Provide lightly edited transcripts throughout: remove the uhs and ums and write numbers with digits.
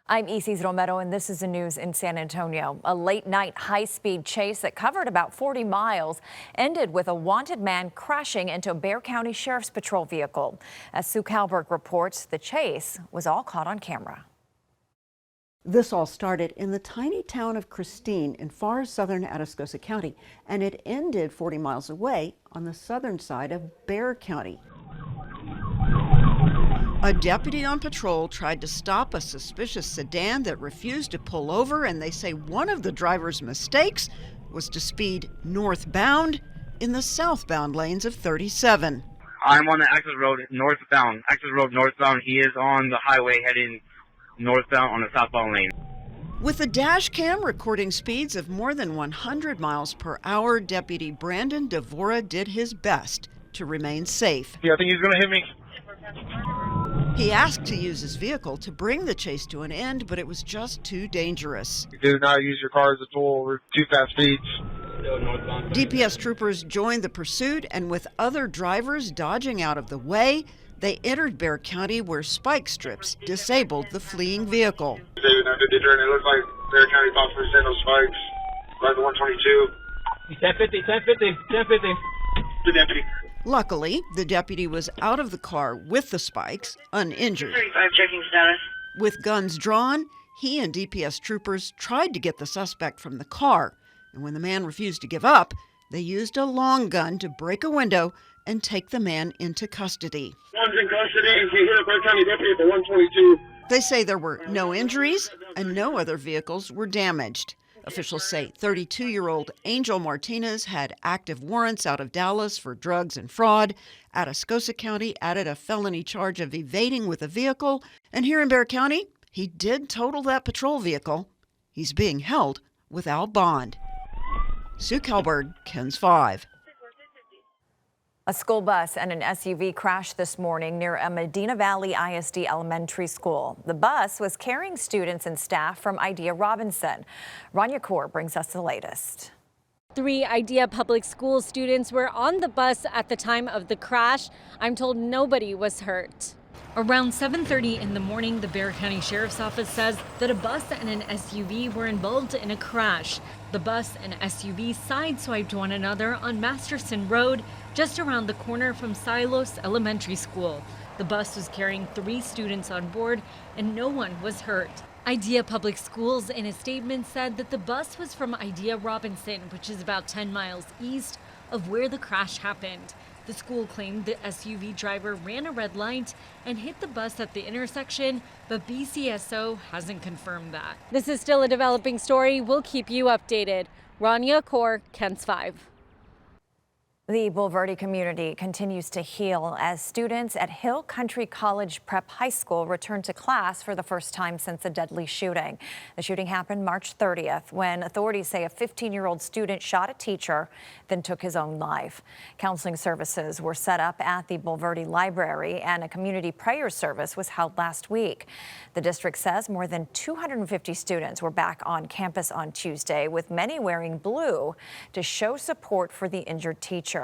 I'm Isis Romero, and this is the news in San Antonio. A late-night high-speed chase that covered about 40 miles ended with a wanted man crashing into a Bexar County Sheriff's Patrol vehicle. As Sue Kalberg reports, the chase was all caught on camera. This all started in the tiny town of Christine in far southern Atascosa County, and it ended 40 miles away on the southern side of Bexar County. A deputy on patrol tried to stop a suspicious sedan that refused to pull over, and they say one of the driver's mistakes was to speed northbound in the southbound lanes of 37. I'm on the access road northbound. He is on the highway heading northbound on the southbound lane. With a dash cam recording speeds of more than 100 miles per hour, Deputy Brandon Devora did his best to remain safe. Yeah, I think he's going to hit me. He asked to use his vehicle to bring the chase to an end, but it was just too dangerous. Do not use your car as a tool over too fast speeds. DPS troopers joined the pursuit, and with other drivers dodging out of the way, they entered Bexar County where spike strips disabled the fleeing vehicle. It looks like Bexar County possibly sent those spikes by the 122. 1050. The deputy. Luckily, the deputy was out of the car with the spikes, uninjured. 35 checking status. With guns drawn, he and DPS troopers tried to get the suspect from the car, and when the man refused to give up, they used a long gun to break a window and take the man into custody. One's in custody. He hit a Bexar County deputy at the 122. They say there were no injuries and no other vehicles were damaged. Officials say 32-year-old Angel Martinez had active warrants out of Dallas for drugs and fraud. Atascosa County added a felony charge of evading with a vehicle. And here in Bexar County, he did total that patrol vehicle. He's being held without bond. Sue Kalberg, KENS 5. A school bus and an SUV crashed this morning near a Medina Valley ISD elementary school. The bus was carrying students and staff from Idea Robinson. Rania Kaur brings us the latest. 3 Idea Public School students were on the bus at the time of the crash. I'm told nobody was hurt. Around 7:30 in the morning, the Bexar County Sheriff's Office says that a bus and an SUV were involved in a crash. The bus and SUV sideswiped one another on Masterson Road, just around the corner from Silos Elementary School. The bus was carrying 3 students on board, and no one was hurt. Idea Public Schools, in a statement, said that the bus was from Idea Robinson, which is about 10 miles east of where the crash happened. The school claimed the SUV driver ran a red light and hit the bus at the intersection, but BCSO hasn't confirmed that. This is still a developing story. We'll keep you updated. Rania Kaur, KENS 5. The Bulverde community continues to heal as students at Hill Country College Prep High School return to class for the first time since a deadly shooting. The shooting happened March 30th when authorities say a 15-year-old student shot a teacher, then took his own life. Counseling services were set up at the Bulverde Library, and a community prayer service was held last week. The district says more than 250 students were back on campus on Tuesday, with many wearing blue to show support for the injured teacher.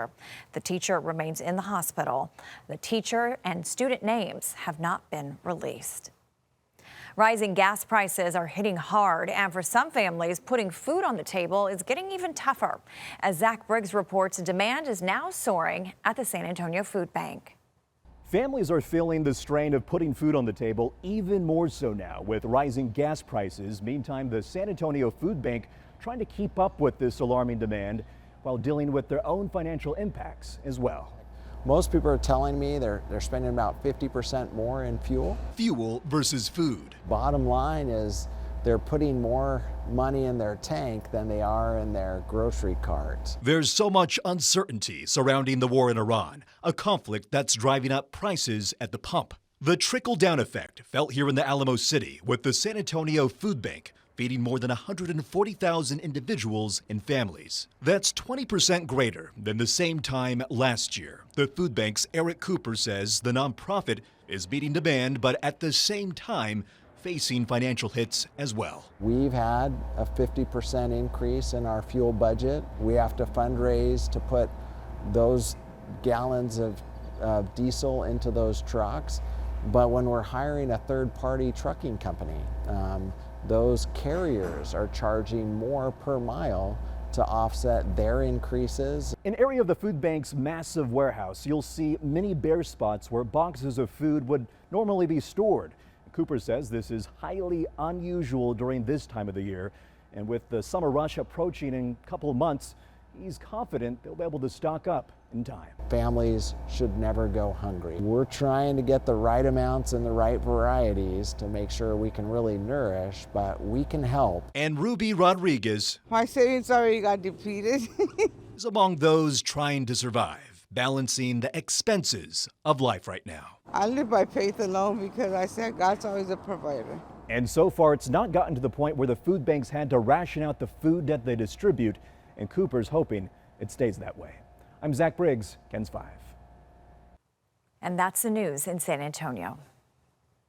The teacher remains in the hospital. The teacher and student names have not been released. Rising gas prices are hitting hard, and for some families, putting food on the table is getting even tougher. As Zach Briggs reports, demand is now soaring at the San Antonio Food Bank. Families are feeling the strain of putting food on the table even more so now with rising gas prices. Meantime, the San Antonio Food Bank trying to keep up with this alarming demand while dealing with their own financial impacts as well. Most people are telling me they're spending about 50% more in fuel. Fuel versus food. Bottom line is they're putting more money in their tank than they are in their grocery cart. There's so much uncertainty surrounding the war in Iran, a conflict that's driving up prices at the pump. The trickle-down effect felt here in the Alamo City with the San Antonio Food Bank feeding more than 140,000 individuals and families. That's 20% greater than the same time last year. The food bank's Eric Cooper says the nonprofit is meeting demand, but at the same time facing financial hits as well. We've had a 50% increase in our fuel budget. We have to fundraise to put those gallons of diesel into those trucks. But when we're hiring a third-party trucking company, those carriers are charging more per mile to offset their increases. An area of the food bank's massive warehouse, you'll see many bare spots where boxes of food would normally be stored. Cooper says this is highly unusual during this time of the year. And with the summer rush approaching in a couple of months, he's confident they'll be able to stock up in time. Families should never go hungry. We're trying to get the right amounts and the right varieties to make sure we can really nourish, but we can help. And Ruby Rodriguez My savings already got depleted. is among those trying to survive, balancing the expenses of life right now. I live by faith alone because I said God's always a provider. And so far, it's not gotten to the point where the food banks had to ration out the food that they distribute, and Cooper's hoping it stays that way. I'm Zach Briggs, KENS 5. And that's the news in San Antonio.